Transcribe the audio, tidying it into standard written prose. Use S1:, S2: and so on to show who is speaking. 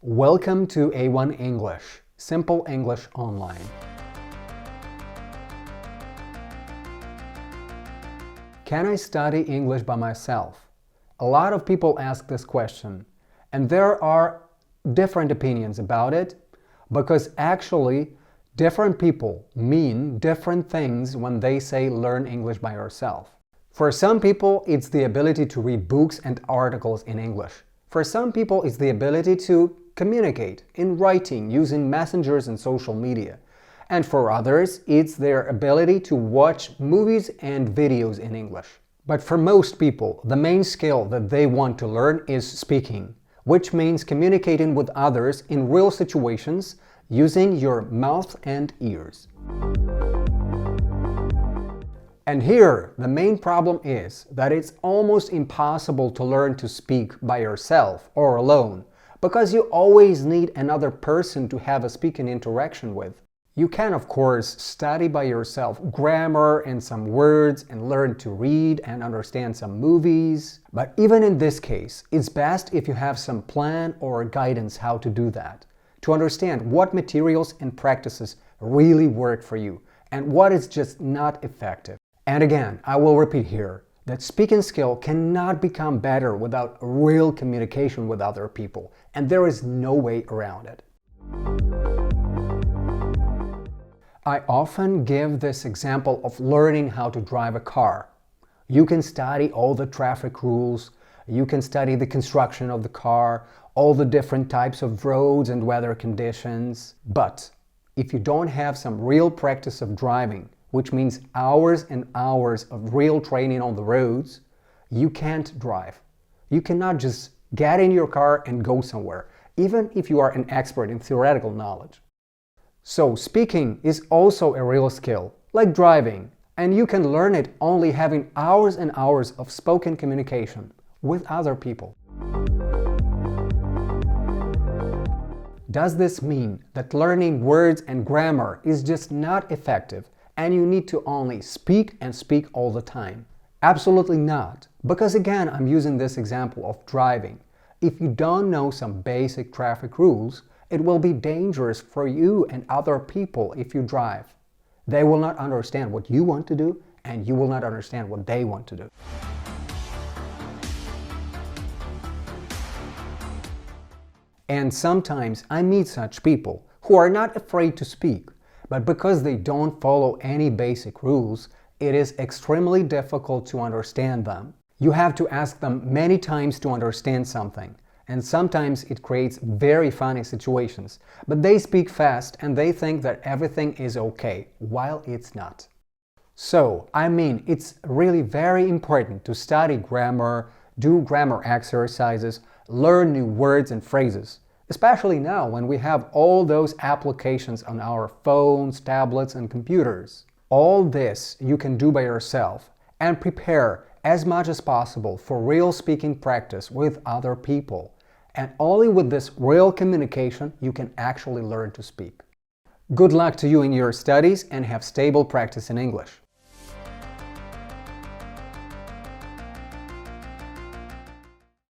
S1: Welcome to A1 English, Simple English Online. Can I study English by myself? A lot of people ask this question, and there are different opinions about it because actually different people mean different things when they say learn English by yourself. For some people, it's the ability to read books and articles in English. For some people, it's the ability to communicate in writing using messengers and social media. And for others, it's their ability to watch movies and videos in English. But for most people, the main skill that they want to learn is speaking, which means communicating with others in real situations using your mouth and ears. And here, the main problem is that it's almost impossible to learn to speak by yourself or alone, because you always need another person to have a speaking interaction with. You can, of course, study by yourself grammar and some words and learn to read and understand some movies. But even in this case, it's best if you have some plan or guidance how to do that, to understand what materials and practices really work for you and what is just not effective. And again, I will repeat here that speaking skill cannot become better without real communication with other people, and there is no way around it. I often give this example of learning how to drive a car. You can study all the traffic rules, you can study the construction of the car, all the different types of roads and weather conditions, but if you don't have some real practice of driving, which means hours and hours of real training on the roads, you can't drive. You cannot just get in your car and go somewhere, even if you are an expert in theoretical knowledge. So speaking is also a real skill, like driving, and you can learn it only having hours and hours of spoken communication with other people. Does this mean that learning words and grammar is just not effective and you need to only speak and speak all the time? Absolutely not. Because again, I'm using this example of driving. If you don't know some basic traffic rules, it will be dangerous for you and other people if you drive. They will not understand what you want to do, and you will not understand what they want to do. And sometimes I meet such people who are not afraid to speak, but because they don't follow any basic rules, it is extremely difficult to understand them. You have to ask them many times to understand something, and sometimes it creates very funny situations. But they speak fast and they think that everything is okay, while it's not. So, it's really very important to study grammar, do grammar exercises, learn new words and phrases. Especially now when we have all those applications on our phones, tablets, and computers. All this you can do by yourself and prepare as much as possible for real speaking practice with other people. And only with this real communication you can actually learn to speak. Good luck to you in your studies and have stable practice in English.